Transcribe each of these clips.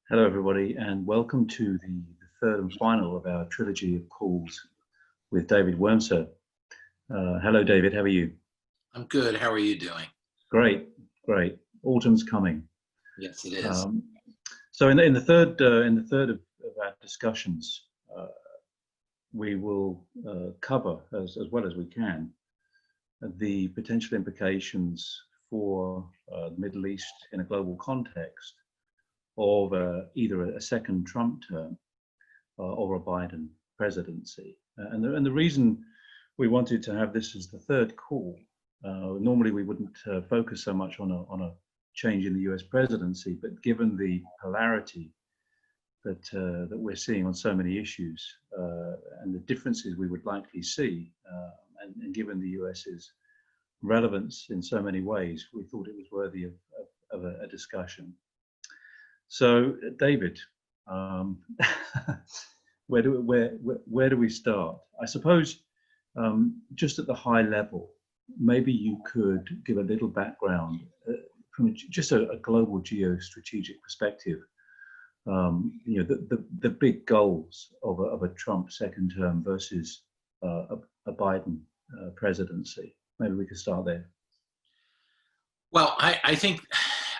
Hello, everybody, and welcome to the third and final of our trilogy of calls with David Wormser. Hello, David. How are you? I'm good. How are you doing? Great, great. Autumn's coming. Yes, it is. Um, so, in the third of our discussions, we will cover as well as we can the potential implications for the Middle East in a global context of either a second Trump term or a Biden presidency. And the reason we wanted to have this as the third call, normally we wouldn't focus so much on a change in the US presidency, but given the polarity that we're seeing on so many issues and the differences we would likely see, and given the US's relevance in so many ways, we thought it was worthy of a discussion. So, David, where do we start? I suppose just at the high level, maybe you could give a little background from just a global geostrategic perspective. The big goals of a Trump second term versus a Biden presidency. Maybe we could start there. Well, I think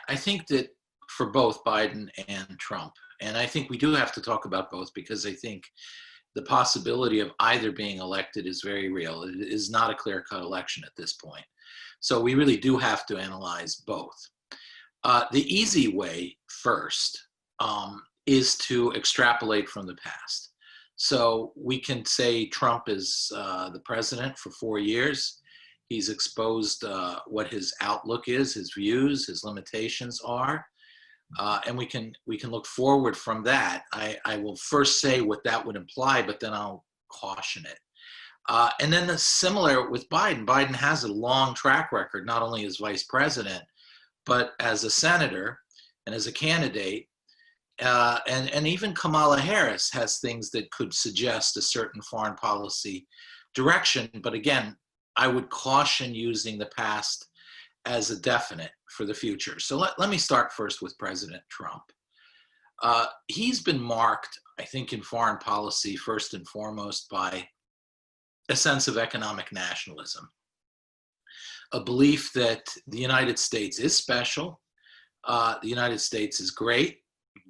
that for both Biden and Trump, and I think we do have to talk about both because I think the possibility of either being elected is very real. It is not a clear-cut election at this point. So we really do have to analyze both. The easy way first is to extrapolate from the past. So we can say Trump is the president for 4 years. He's exposed what his outlook is, his views, his limitations are. And we can look forward from that. I will first say what that would imply, but then I'll caution it. And then similar with Biden. Biden has a long track record, not only as vice president, but as a senator and as a candidate. And even Kamala Harris has things that could suggest a certain foreign policy direction. But again, I would caution using the past as a definite for the future. So let me start first with President Trump. He's been marked, I think, in foreign policy, first and foremost, by a sense of economic nationalism, a belief that the United States is special. The United States is great,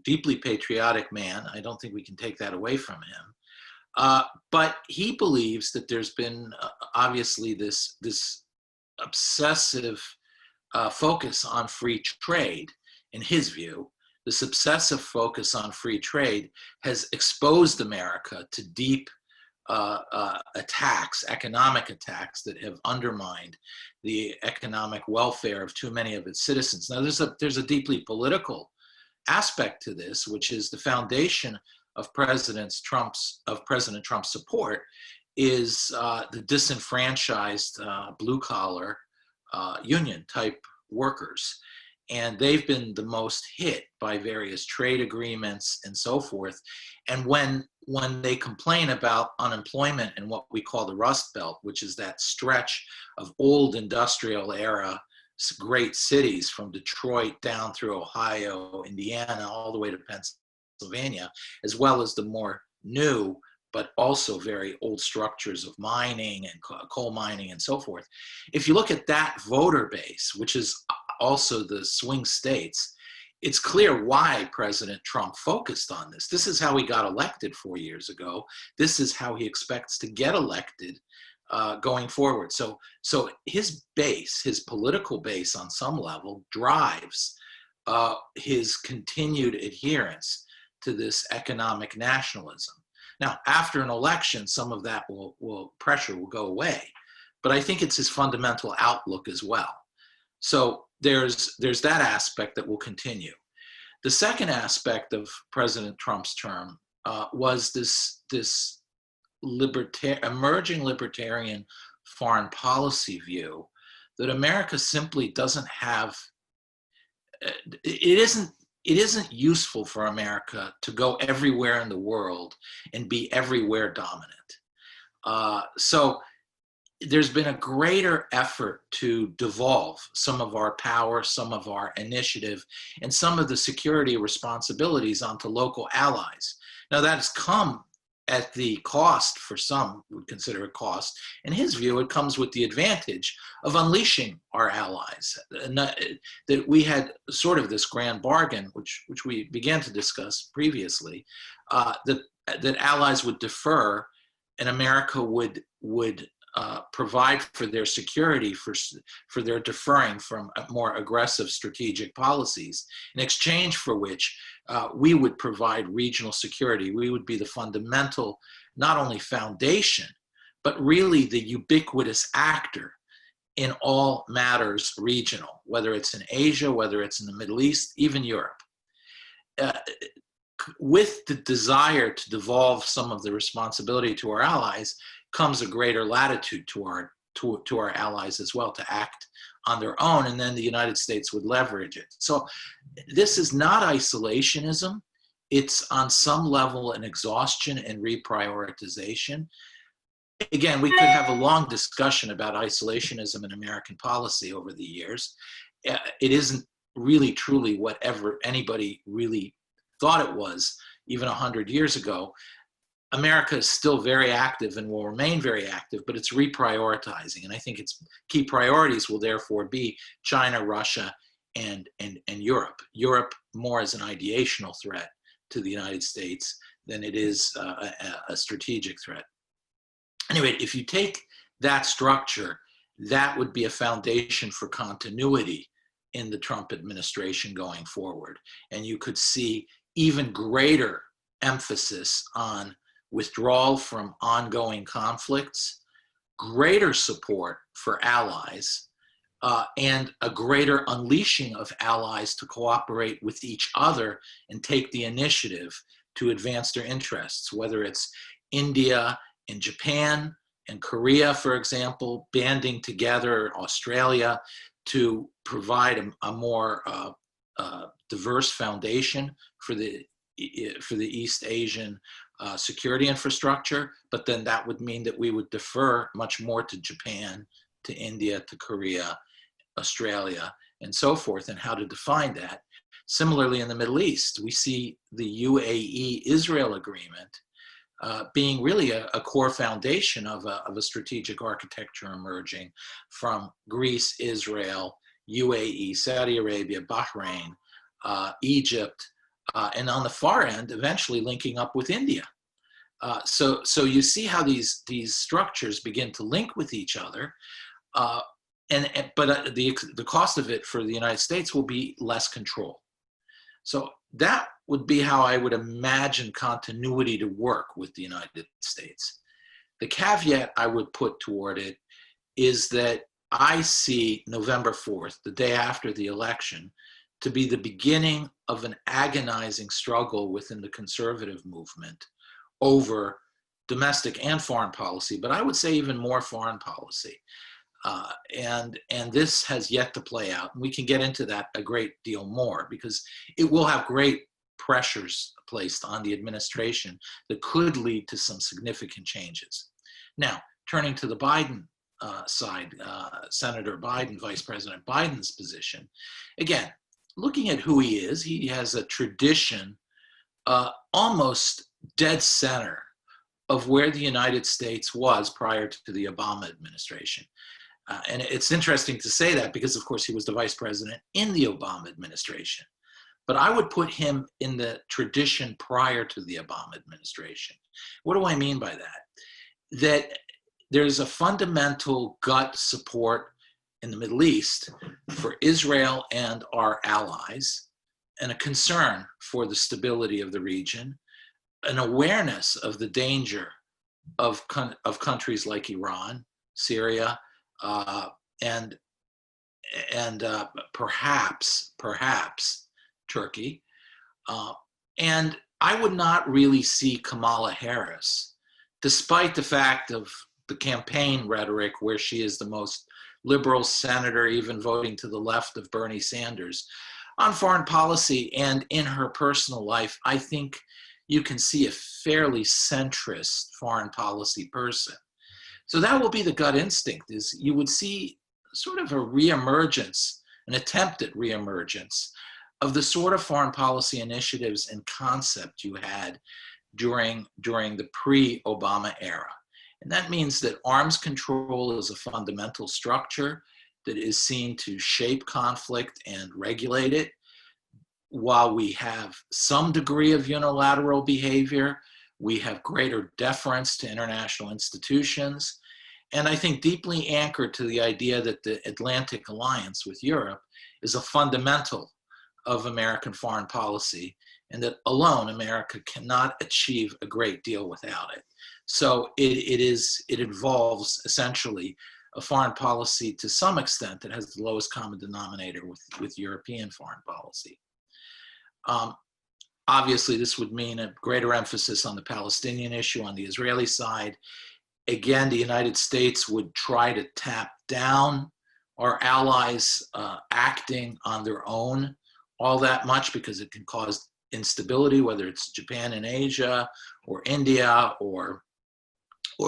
deeply patriotic man. I don't think we can take that away from him. But he believes that there's been obviously this obsessive focus on free trade. In his view, this obsessive focus on free trade has exposed America to deep attacks, economic attacks that have undermined the economic welfare of too many of its citizens. Now, there's a deeply political aspect to this, which is the foundation of President Trump's support is the disenfranchised blue-collar union type workers. And they've been the most hit by various trade agreements and so forth. And when they complain about unemployment in what we call the Rust Belt, which is that stretch of old industrial era great cities from Detroit down through Ohio, Indiana, all the way to Pennsylvania, as well as the more new but also very old structures of mining and coal mining and so forth. If you look at that voter base, which is also the swing states, it's clear why President Trump focused on this. This is how he got elected 4 years ago. This is how he expects to get elected going forward. So his base, his political base on some level, drives his continued adherence to this economic nationalism. Now, after an election, some of that pressure will go away, but I think it's his fundamental outlook as well. So there's that aspect that will continue. The second aspect of President Trump's term was this emerging libertarian foreign policy view that America simply doesn't have. It isn't useful for America to go everywhere in the world and be everywhere dominant. So there's been a greater effort to devolve some of our power, some of our initiative, and some of the security responsibilities onto local allies. Now, that has come at the cost, for some would consider a cost. In his view, it comes with the advantage of unleashing our allies. That we had sort of this grand bargain, which we began to discuss previously, that allies would defer and America would provide for their security, for their deferring from more aggressive strategic policies, in exchange for which we would provide regional security. We would be the fundamental, not only foundation, but really the ubiquitous actor in all matters regional, whether it's in Asia, whether it's in the Middle East, even Europe. With the desire to devolve some of the responsibility to our allies comes a greater latitude to our allies as well to act on their own, and then the United States would leverage it. So this is not isolationism. It's on some level an exhaustion and reprioritization. Again, we could have a long discussion about isolationism in American policy over the years. It isn't really truly whatever anybody really thought it was even 100 years ago. America is still very active and will remain very active, but it's reprioritizing. And I think its key priorities will therefore be China, Russia, and Europe. Europe more as an ideational threat to the United States than it is a strategic threat. Anyway, if you take that structure, that would be a foundation for continuity in the Trump administration going forward. And you could see even greater emphasis on withdrawal from ongoing conflicts, greater support for allies, and a greater unleashing of allies to cooperate with each other and take the initiative to advance their interests, whether it's India and Japan and Korea, for example, banding together, Australia, to provide a more diverse foundation for the East Asian security infrastructure, but then that would mean that we would defer much more to Japan, to India, to Korea, Australia, and so forth, and how to define that. Similarly, in the Middle East, we see the UAE-Israel agreement being really a core foundation of a strategic architecture emerging from Greece, Israel, UAE, Saudi Arabia, Bahrain, Egypt, and on the far end, eventually linking up with India. So you see how these structures begin to link with each other, but the cost of it for the United States will be less control. So that would be how I would imagine continuity to work with the United States. The caveat I would put toward it is that I see November 4th, the day after the election, to be the beginning of an agonizing struggle within the conservative movement over domestic and foreign policy, but I would say even more foreign policy. And this has yet to play out. And we can get into that a great deal more because it will have great pressures placed on the administration that could lead to some significant changes. Now, turning to the Biden side, Senator Biden, Vice President Biden's position, again, looking at who he has a tradition almost dead center of where the United States was prior to the Obama administration. And it's interesting to say that because, of course, he was the vice president in the Obama administration. But I would put him in the tradition prior to the Obama administration. What do I mean by that? That there's a fundamental gut support in the Middle East for Israel and our allies, and a concern for the stability of the region, an awareness of the danger of countries like Iran, Syria, and perhaps Turkey. And I would not really see Kamala Harris, despite the fact of the campaign rhetoric where she is the most liberal senator, even voting to the left of Bernie Sanders, on foreign policy and in her personal life. I think you can see a fairly centrist foreign policy person. So that will be the gut instinct, is you would see sort of a reemergence, an attempt at reemergence of the sort of foreign policy initiatives and concept you had during the pre-Obama era. And that means that arms control is a fundamental structure that is seen to shape conflict and regulate it, while we have some degree of unilateral behavior. We have greater deference to international institutions. And I think deeply anchored to the idea that the Atlantic Alliance with Europe is a fundamental of American foreign policy, and that alone America cannot achieve a great deal without it. So it involves essentially a foreign policy to some extent that has the lowest common denominator with European foreign policy. Obviously, this would mean a greater emphasis on the Palestinian issue on the Israeli side. Again, the United States would try to tap down our allies acting on their own all that much, because it can cause instability, whether it's Japan in Asia or India or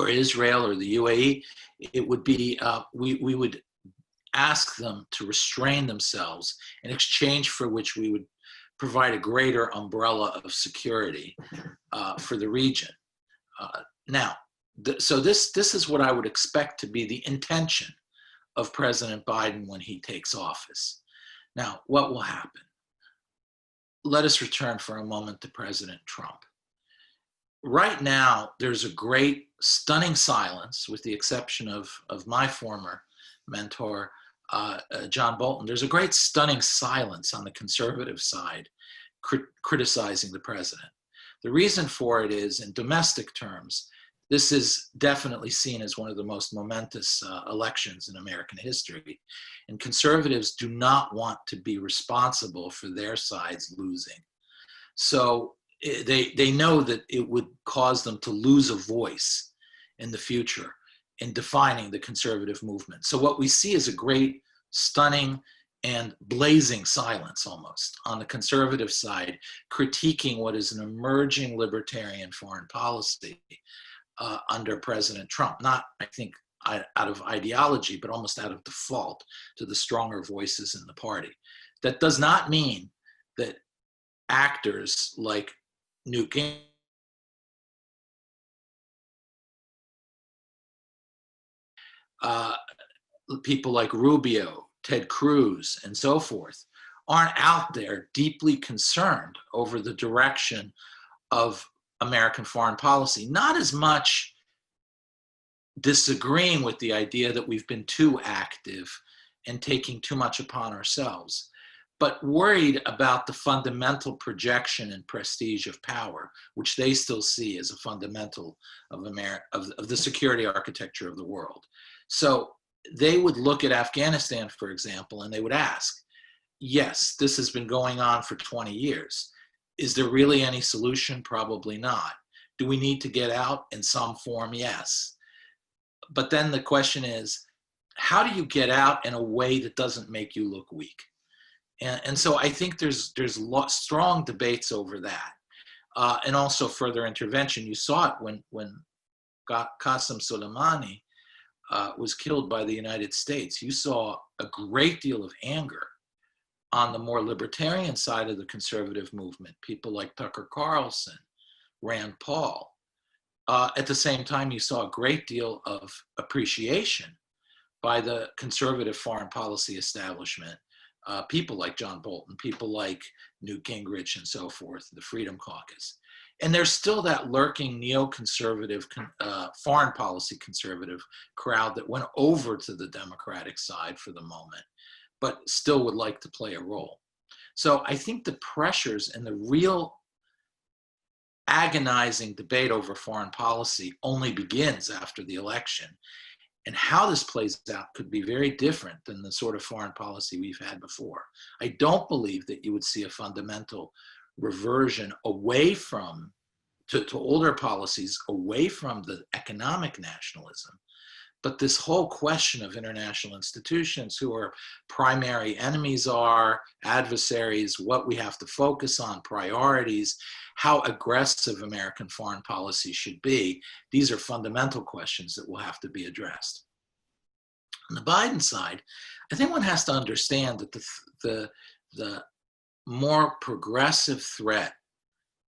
Israel or the UAE. It would be, we would ask them to restrain themselves, in exchange for which we would provide a greater umbrella of security for the region. Now, so this is what I would expect to be the intention of President Biden when he takes office. Now, what will happen? Let us return for a moment to President Trump. Right now, there's a great, stunning silence, with the exception of my former mentor, John Bolton. There's a great, stunning silence on the conservative side criticizing the president. The reason for it is, in domestic terms, this is definitely seen as one of the most momentous elections in American history. And conservatives do not want to be responsible for their sides losing. So they know that it would cause them to lose a voice in the future in defining the conservative movement. So what we see is a great, stunning, and blazing silence almost on the conservative side, critiquing what is an emerging libertarian foreign policy under President Trump. Not, I think, out of ideology, but almost out of default to the stronger voices in the party. That does not mean that actors like Newt Gingrich, people like Rubio, Ted Cruz, and so forth, aren't out there deeply concerned over the direction of American foreign policy. Not as much disagreeing with the idea that we've been too active and taking too much upon ourselves, but worried about the fundamental projection and prestige of power, which they still see as a fundamental of the security architecture of the world. So they would look at Afghanistan, for example, and they would ask, yes, this has been going on for 20 years. Is there really any solution? Probably not. Do we need to get out in some form? Yes. But then the question is, how do you get out in a way that doesn't make you look weak? And so I think there's strong debates over that. And also further intervention. You saw it when Qasem Soleimani was killed by the United States. You saw a great deal of anger on the more libertarian side of the conservative movement, people like Tucker Carlson, Rand Paul. At the same time, you saw a great deal of appreciation by the conservative foreign policy establishment, people like John Bolton, people like Newt Gingrich and so forth, the Freedom Caucus. And there's still that lurking neoconservative, foreign policy conservative crowd that went over to the Democratic side for the moment, but still would like to play a role. So I think the pressures and the real agonizing debate over foreign policy only begins after the election. And how this plays out could be very different than the sort of foreign policy we've had before. I don't believe that you would see a fundamental reversion away from, to older policies, away from the economic nationalism, But this whole question of international institutions, who our primary enemies are, adversaries, what we have to focus on, priorities, how aggressive American foreign policy should be, these are fundamental questions that will have to be addressed. On the Biden side, I think one has to understand that the more progressive threat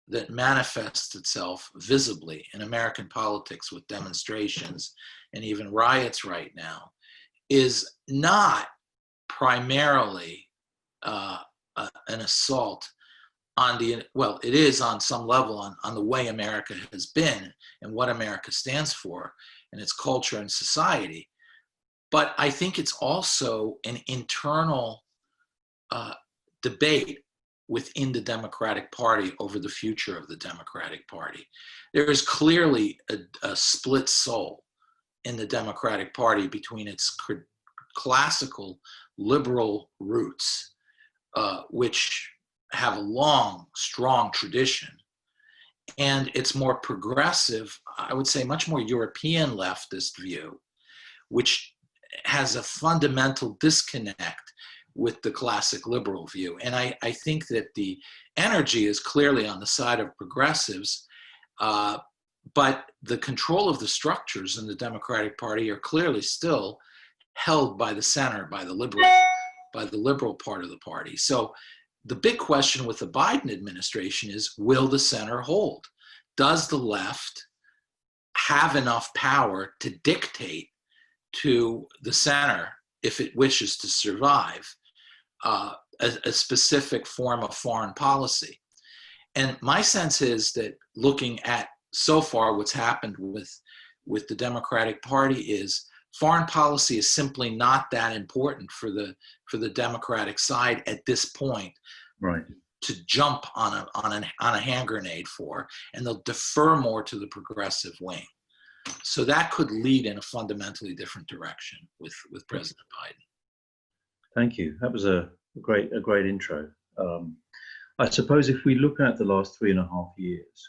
that manifests itself visibly in American politics with demonstrations and even riots right now is not primarily an assault on the, well, it is on some level on the way America has been and what America stands for and its culture and society. But I think it's also an internal debate within the Democratic Party over the future of the Democratic Party. There is clearly a split soul in the Democratic Party between its classical liberal roots, which have a long, strong tradition, and its more progressive, I would say much more European leftist view, which has a fundamental disconnect with the classic liberal view. And I think that the energy is clearly on the side of progressives, but the control of the structures in the Democratic Party are clearly still held by the center, by the liberal part of the party. So the big question with the Biden administration is, will the center hold? Does the left have enough power to dictate to the center, if it wishes to survive, a specific form of foreign policy? And my sense is that looking at so far what's happened with the Democratic Party is foreign policy is simply not that important for the Democratic side at this point, Right. to jump on a hand grenade for, and they'll defer more to the progressive wing. So that could lead in a fundamentally different direction with President Biden. Thank you. That was a great intro. I suppose if we look at the last 3.5 years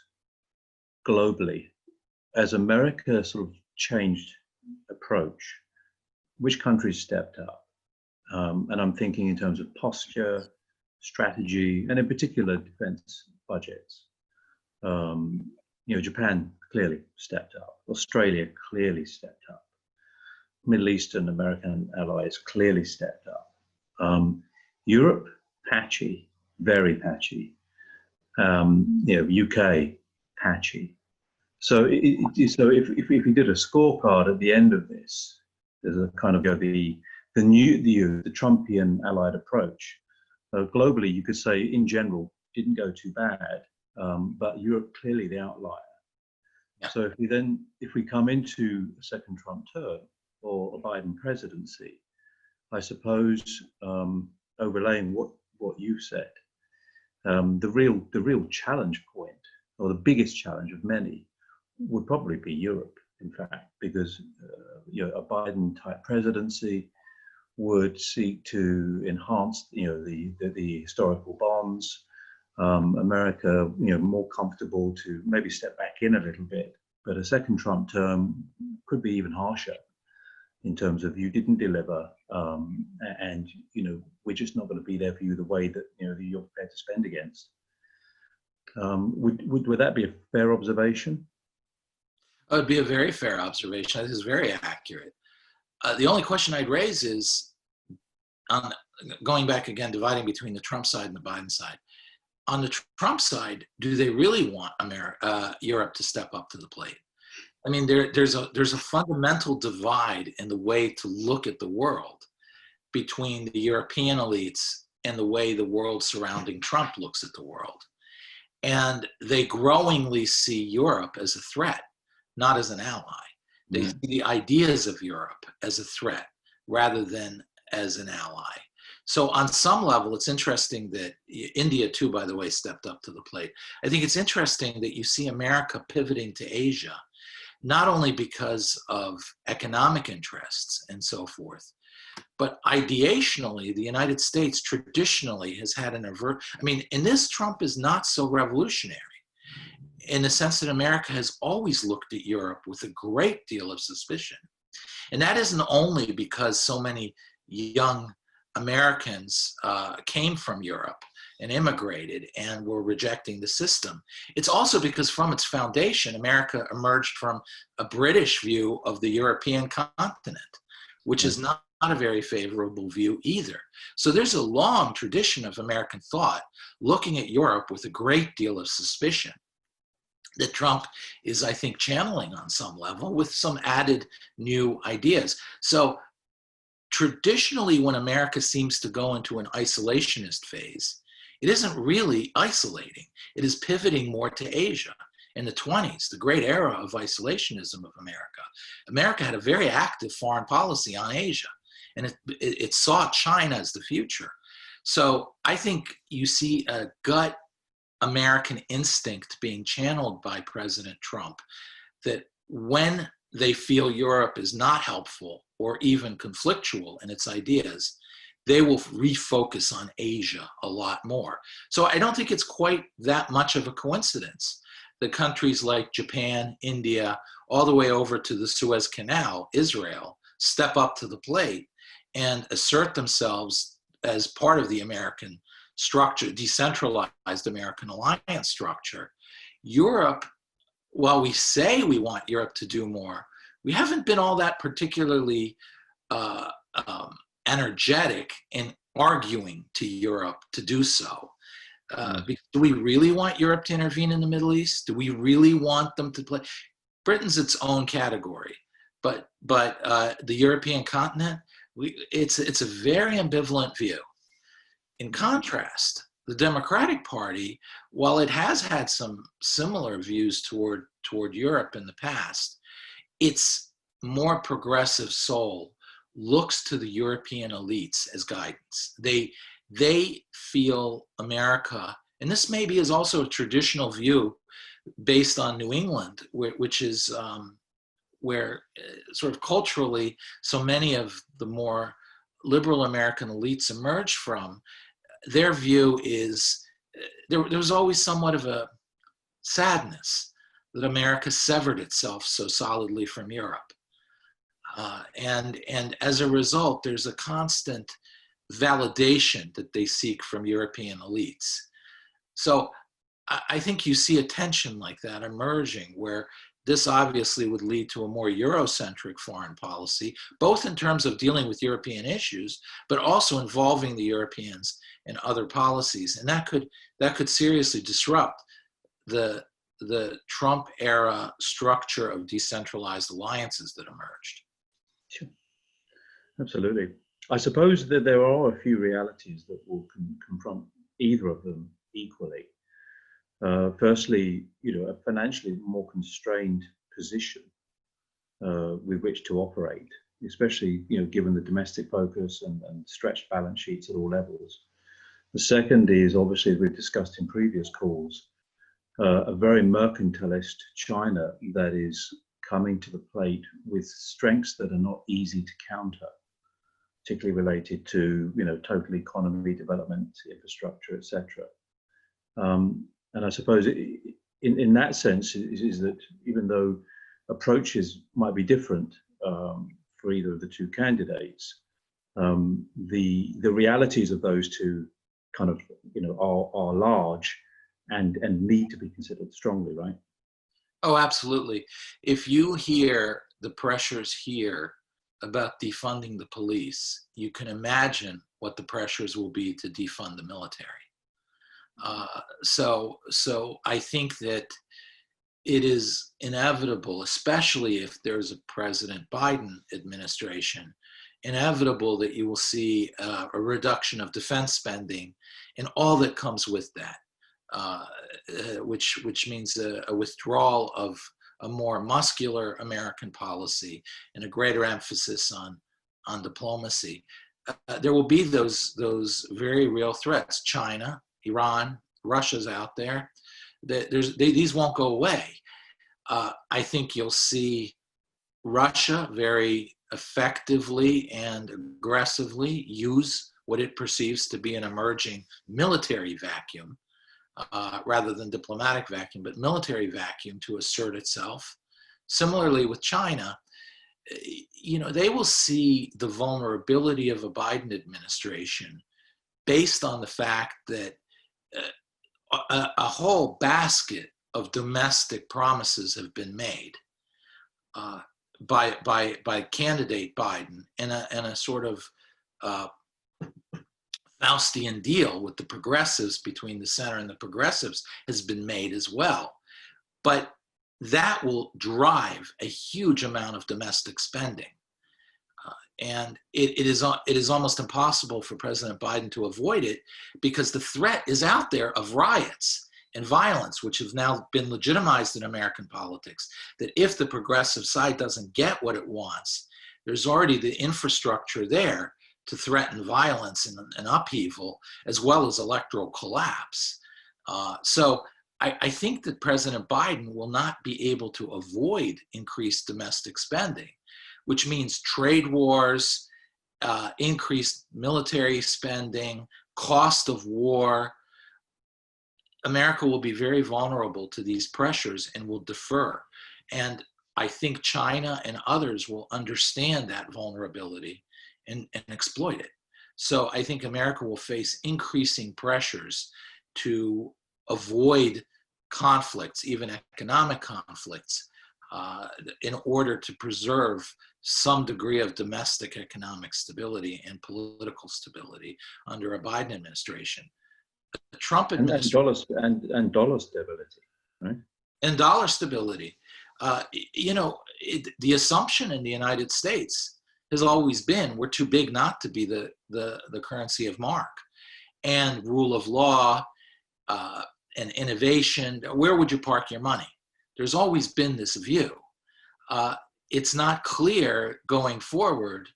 globally, as America sort of changed approach, which countries stepped up? And I'm thinking in terms of posture, strategy, and in particular defense budgets. Japan clearly stepped up. Australia clearly stepped up. Middle Eastern American allies clearly stepped up. Europe, patchy, very patchy. UK, patchy. So, if we did a scorecard at the end of this, there's a kind of the Trumpian allied approach. Globally, you could say in general didn't go too bad, but Europe clearly the outlier. Yeah. So if we come into a second Trump term or a Biden presidency, I suppose overlaying what you said, the real challenge point, or the biggest challenge of many, would probably be Europe, in fact, because a Biden type presidency would seek to enhance the historical bonds. America, more comfortable to maybe step back in a little bit, but a second Trump term could be even harsher in terms of you didn't deliver, and we're just not going to be there for you the way that that you're prepared to spend against. Would that be a fair observation? It would be a very fair observation. This is very accurate. The only question I'd raise is, going back again, dividing between the Trump side and the Biden side. On the Trump side, do they really want Europe to step up to the plate? I mean, there's a fundamental divide in the way to look at the world between the European elites and the way the world surrounding Trump looks at the world. And they growingly see Europe as a threat, not as an ally. They see the ideas of Europe as a threat rather than as an ally. So on some level, it's interesting that India too, by the way, stepped up to the plate. I think it's interesting that you see America pivoting to Asia, not only because of economic interests and so forth, but ideationally, the United States traditionally has had in this, Trump is not so revolutionary, in the sense that America has always looked at Europe with a great deal of suspicion. And that isn't only because so many young Americans came from Europe and immigrated and were rejecting the system. It's also because from its foundation, America emerged from a British view of the European continent, which is not a very favorable view either. So there's a long tradition of American thought looking at Europe with a great deal of suspicion that Trump is, I think, channeling on some level with some added new ideas. So traditionally, when America seems to go into an isolationist phase, it isn't really isolating. It is pivoting more to Asia. In the 20s, the great era of isolationism of America, America had a very active foreign policy on Asia, and it saw China as the future. So I think you see a gut American instinct being channeled by President Trump that when they feel Europe is not helpful or even conflictual in its ideas, they will refocus on Asia a lot more. So I don't think it's quite that much of a coincidence that countries like Japan, India, all the way over to the Suez Canal, Israel, step up to the plate and assert themselves as part of the American structure, decentralized American alliance structure. Europe, while we say we want Europe to do more, we haven't been all that particularly energetic in arguing to Europe to do so. Do we really want Europe to intervene in the Middle East? Do we really want them to play? Britain's its own category, but the European continent, it's a very ambivalent view. In contrast, the Democratic Party, while it has had some similar views toward Europe in the past, its more progressive soul looks to the European elites as guidance. They feel America, and this maybe is also a traditional view based on New England, which is where sort of culturally so many of the more liberal American elites emerge from. Their view is there was always somewhat of a sadness that America severed itself so solidly from Europe. And as a result, there's a constant validation that they seek from European elites. So I think you see a tension like that emerging, where this obviously would lead to a more Eurocentric foreign policy, both in terms of dealing with European issues, but also involving the Europeans in other policies. And that could seriously disrupt the Trump era structure of decentralized alliances that emerged. Sure. Absolutely. I suppose that there are a few realities that will confront either of them equally. Firstly, a financially more constrained position with which to operate, especially given the domestic focus and stretched balance sheets at all levels. The second is, obviously, as we've discussed in previous calls, a very mercantilist China that is coming to the plate with strengths that are not easy to counter, particularly related to total economy development, infrastructure, etc. And I suppose in that sense is that even though approaches might be different for either of the two candidates, the realities of those two kind of are large and need to be considered strongly, right? Oh, absolutely. If you hear the pressures here about defunding the police, you can imagine what the pressures will be to defund the military. So I think that it is inevitable, especially if there's a President Biden administration, inevitable that you will see a reduction of defense spending and all that comes with that, which means a withdrawal of a more muscular American policy and a greater emphasis on diplomacy. There will be those very real threats. China, Iran, Russia's out there. These won't go away. I think you'll see Russia very effectively and aggressively use what it perceives to be an emerging military vacuum, rather than diplomatic vacuum, but military vacuum to assert itself. Similarly with China, they will see the vulnerability of a Biden administration based on the fact that a whole basket of domestic promises have been made by candidate Biden, and a sort of Faustian deal with the progressives, between the center and the progressives, has been made as well. But that will drive a huge amount of domestic spending. And it is almost impossible for President Biden to avoid it, because the threat is out there of riots and violence, which have now been legitimized in American politics, that if the progressive side doesn't get what it wants, there's already the infrastructure there to threaten violence and upheaval, as well as electoral collapse. So I think that President Biden will not be able to avoid increased domestic spending, which means trade wars, increased military spending, cost of war. America will be very vulnerable to these pressures and will defer. And I think China and others will understand that vulnerability and exploit it. So I think America will face increasing pressures to avoid conflicts, even economic conflicts, in order to preserve some degree of domestic economic stability and political stability under a Biden administration. The Trump administration and dollar stability, right? And dollar stability. The assumption in the United States has always been we're too big not to be the currency of mark, and rule of law and innovation. Where would you park your money? There's always been this view. It's not clear going forward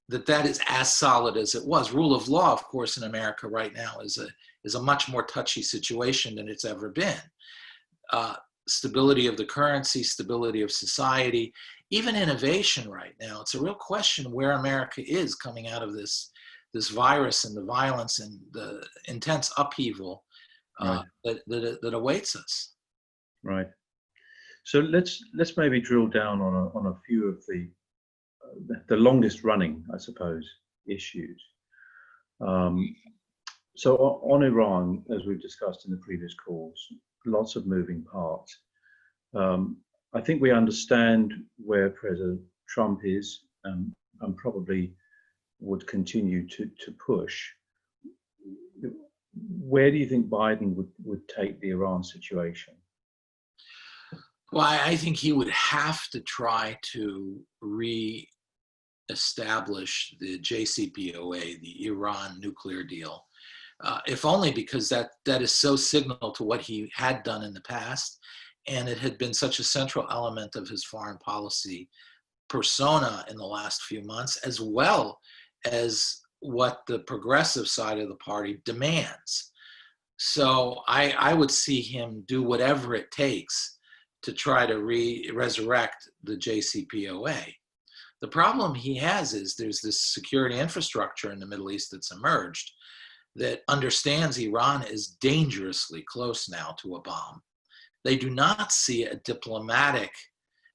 that is as solid as it was. Rule of law, of course, in America right now is a much more touchy situation than it's ever been. Stability of the currency, stability of society, even innovation right now. It's a real question where America is coming out of this virus and the violence and the intense upheaval right. that awaits us. Right. So let's maybe drill down on a few of the longest running, I suppose, issues. So on Iran, as we've discussed in the previous calls, lots of moving parts. I think we understand where President Trump is, and probably would continue to push. Where do you think Biden would take the Iran situation? Well, I think he would have to try to re-establish the JCPOA, the Iran nuclear deal, if only because that is so signal to what he had done in the past, and it had been such a central element of his foreign policy persona in the last few months, as well as what the progressive side of the party demands. So I would see him do whatever it takes to try to resurrect the JCPOA. The problem he has is there's this security infrastructure in the Middle East that's emerged that understands Iran is dangerously close now to a bomb. They do not see a diplomatic,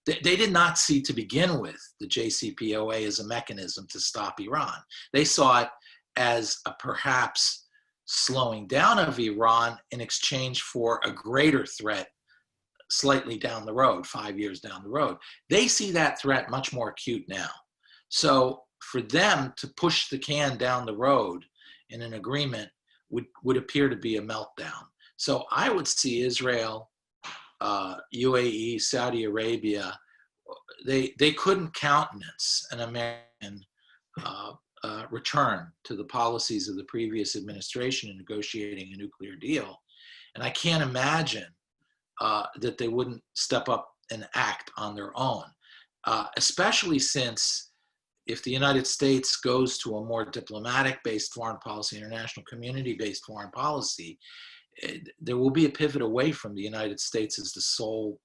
they did not see to begin with the JCPOA as a mechanism to stop Iran. They saw it as a perhaps slowing down of Iran in exchange for a greater threat slightly down the road, 5 years down the road. They see that threat much more acute now. So for them to push the can down the road in an agreement would appear to be a meltdown. So I would see Israel, UAE, Saudi Arabia, they couldn't countenance an American return to the policies of the previous administration in negotiating a nuclear deal. And I can't imagine that they wouldn't step up and act on their own, especially since if the United States goes to a more diplomatic-based foreign policy, international community-based foreign policy, there will be a pivot away from the United States as the sole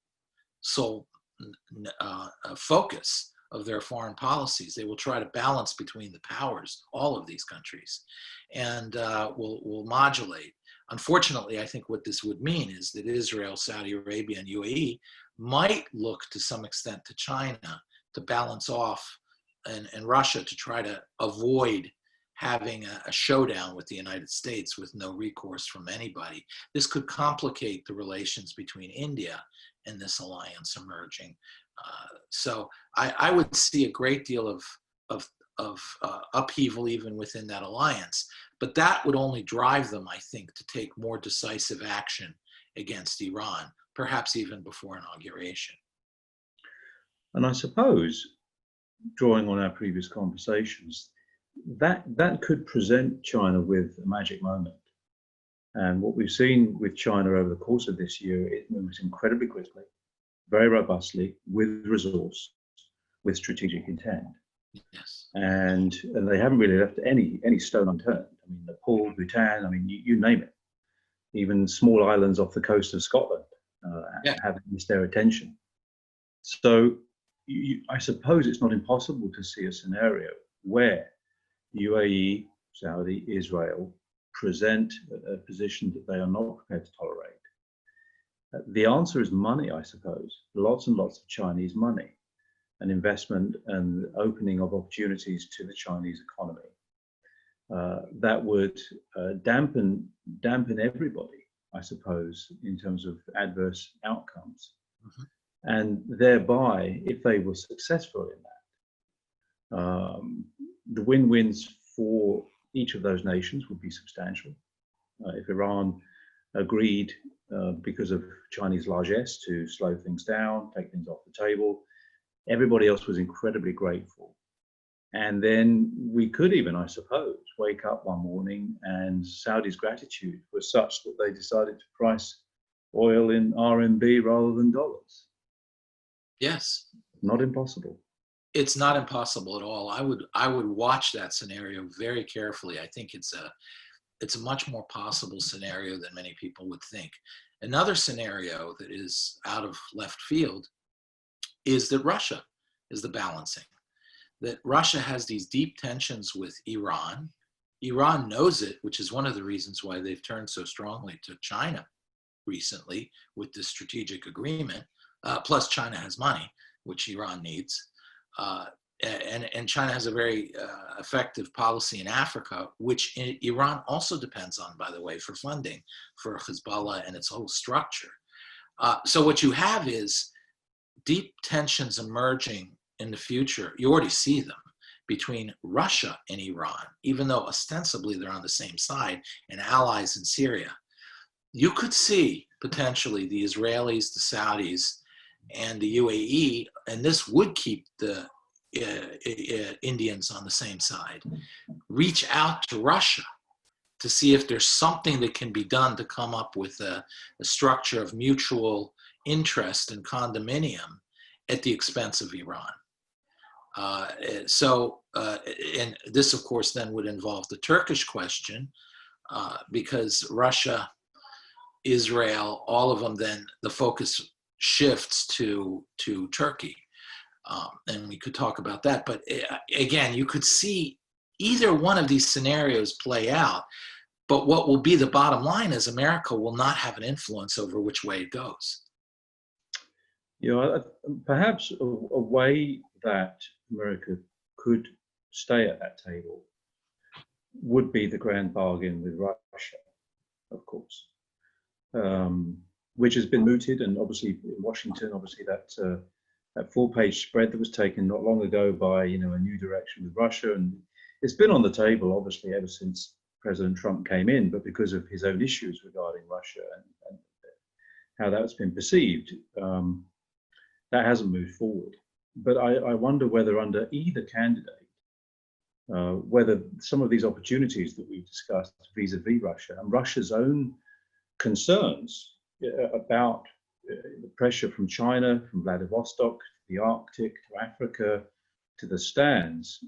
focus of their foreign policies. They will try to balance between the powers, all of these countries, and will modulate. Unfortunately, I think what this would mean is that Israel, Saudi Arabia, and UAE might look to some extent to China to balance off and Russia to try to avoid having a showdown with the United States with no recourse from anybody. This could complicate the relations between India and this alliance emerging. So I would see a great deal of upheaval even within that alliance, but that would only drive them, I think, to take more decisive action against Iran, perhaps even before inauguration. And I suppose, drawing on our previous conversations, that could present China with a magic moment. And what we've seen with China over the course of this year, it moves incredibly quickly, very robustly, with resource, with strategic intent. Yes. And they haven't really left any stone unturned. I mean, Nepal, Bhutan, I mean, you name it. Even small islands off the coast of Scotland have missed their attention. So I suppose it's not impossible to see a scenario where UAE, Saudi, Israel present a position that they are not prepared to tolerate. The answer is money, I suppose. Lots and lots of Chinese money, and investment and opening of opportunities to the Chinese economy. That would dampen everybody, I suppose, in terms of adverse outcomes. Mm-hmm. And thereby, if they were successful in that, the win-wins for each of those nations would be substantial. If Iran agreed, because of Chinese largesse, to slow things down, take things off the table, everybody else was incredibly grateful. And then we could even, I suppose, wake up one morning and Saudi's gratitude was such that they decided to price oil in RMB rather than dollars. Yes. Not impossible. It's not impossible at all. I would watch that scenario very carefully. I think it's a much more possible scenario than many people would think. Another scenario that is out of left field is that Russia is the balancing. That Russia has these deep tensions with Iran. Iran knows it, which is one of the reasons why they've turned so strongly to China recently with this strategic agreement. Plus China has money, which Iran needs. And China has a very effective policy in Africa, which Iran also depends on, by the way, for funding for Hezbollah and its whole structure. So what you have is deep tensions emerging in the future. You already see them between Russia and Iran, even though ostensibly they're on the same side and allies in Syria. You could see potentially the Israelis, the Saudis, and the UAE, and this would keep the Indians on the same side, reach out to Russia to see if there's something that can be done to come up with a structure of mutual interest and condominium at the expense of Iran. And this, of course, then would involve the Turkish question, because Russia, Israel, all of them, then the focus shifts to Turkey. And we could talk about that. But again, you could see either one of these scenarios play out. But what will be the bottom line is America will not have an influence over which way it goes. You know, perhaps a way that America could stay at that table would be the grand bargain with Russia, of course, which has been mooted. And obviously in Washington, obviously that full-page spread that was taken not long ago by, a new direction with Russia, and it's been on the table obviously ever since President Trump came in, but because of his own issues regarding Russia and how that's been perceived, that hasn't moved forward. But I wonder whether under either candidate, whether some of these opportunities that we've discussed vis-a-vis Russia and Russia's own concerns about the pressure from China, from Vladivostok, to the Arctic, to Africa, to the stands,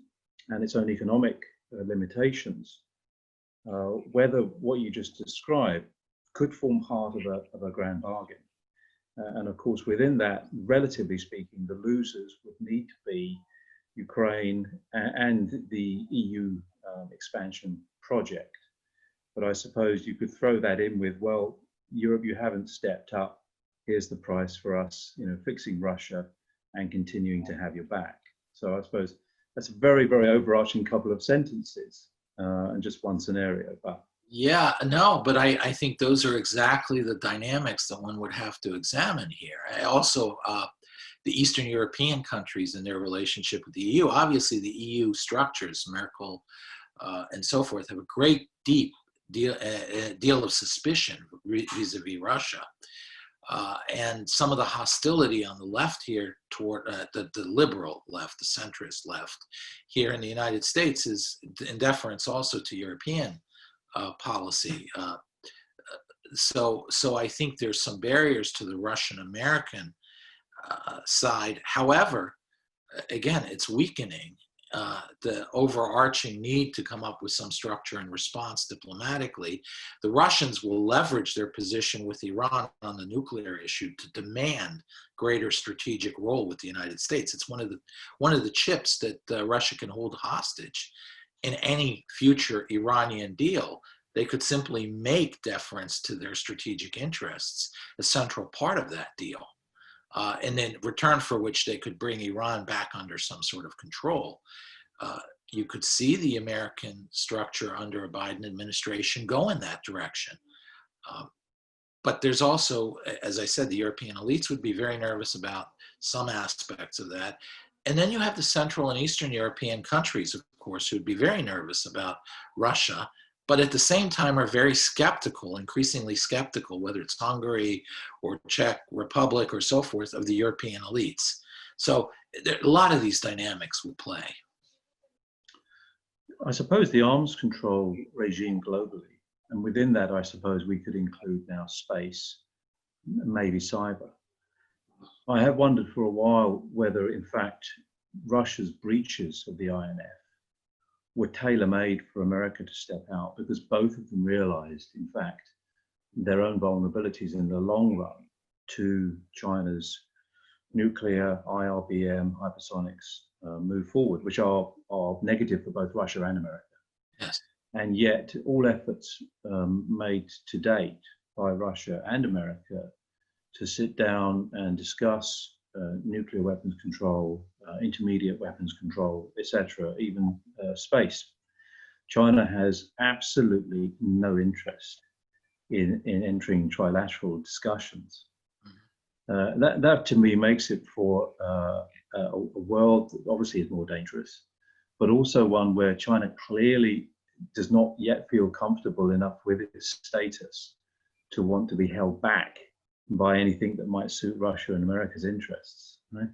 and its own economic limitations, whether what you just described could form part of a grand bargain. And of course, within that, relatively speaking, the losers would need to be Ukraine and the EU expansion project. But I suppose you could throw that in with, well, Europe, you haven't stepped up. Here's the price for us, fixing Russia and continuing to have your back. So I suppose that's a very, very overarching couple of sentences and just one scenario. But Yeah, no, but I think those are exactly the dynamics that one would have to examine here. Also, the Eastern European countries and their relationship with the EU. Obviously, the EU structures, Merkel and so forth, have a great deep deal of suspicion vis-a-vis Russia. And some of the hostility on the left here toward the liberal left, the centrist left here in the United States is in deference also to European policy. So I think there's some barriers to the Russian-American side. However, again, it's weakening the overarching need to come up with some structure and response diplomatically. The Russians will leverage their position with Iran on the nuclear issue to demand greater strategic role with the United States. It's one of the chips that Russia can hold hostage in any future Iranian deal. They could simply make deference to their strategic interests a central part of that deal. And in return for which they could bring Iran back under some sort of control. You could see the American structure under a Biden administration go in that direction. But there's also, as I said, the European elites would be very nervous about some aspects of that. And then you have the Central and Eastern European countries, of course, who would be very nervous about Russia, but at the same time are very skeptical, increasingly skeptical, whether it's Hungary or Czech Republic or so forth, of the European elites. So a lot of these dynamics will play. I suppose the arms control regime globally, and within that, I suppose we could include now space, maybe cyber. I have wondered for a while whether, in fact, Russia's breaches of the INF were tailor-made for America to step out, because both of them realized, in fact, their own vulnerabilities in the long run to China's nuclear, IRBM, hypersonics move forward, which are negative for both Russia and America. Yes. And yet all efforts made to date by Russia and America to sit down and discuss nuclear weapons control, intermediate weapons control, etc., even space. China has absolutely no interest in entering trilateral discussions. That to me makes it for a world that obviously is more dangerous, but also one where China clearly does not yet feel comfortable enough with its status to want to be held back by anything that might suit Russia and America's interests, right?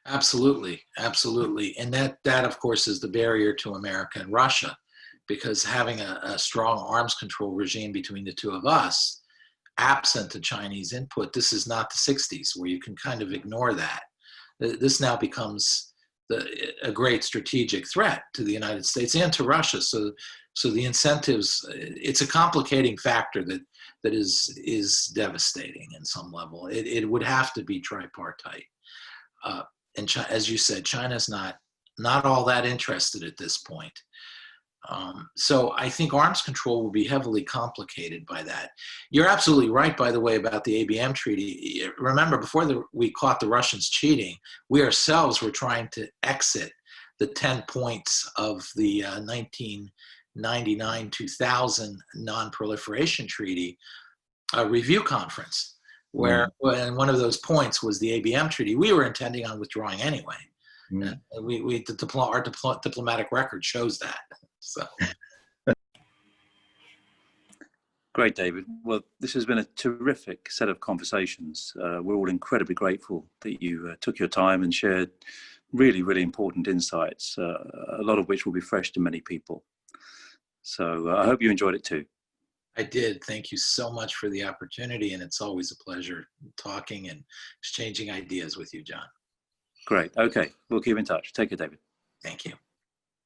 Absolutely, absolutely. And that of course is the barrier to America and Russia, because having a strong arms control regime between the two of us, absent the Chinese input, this is not the 60s where you can kind of ignore that. This now becomes a great strategic threat to the United States and to Russia. So the incentives, it's a complicating factor that is devastating in some level. It would have to be tripartite. And as you said, China's not all that interested at this point. So I think arms control will be heavily complicated by that. You're absolutely right, by the way, about the ABM treaty. Remember, before we caught the Russians cheating, we ourselves were trying to exit the 10 points of the 1999-2000 non-proliferation treaty review conference, where and one of those points was the ABM treaty. We were intending on withdrawing anyway. Our diplomatic record shows that. So. Great, David. Well, this has been a terrific set of conversations. We're all incredibly grateful that you took your time and shared really, really important insights, a lot of which will be fresh to many people. So I hope you enjoyed it too. I did. Thank you so much for the opportunity. And it's always a pleasure talking and exchanging ideas with you, John. Great. Okay. We'll keep in touch. Take care, David. Thank you.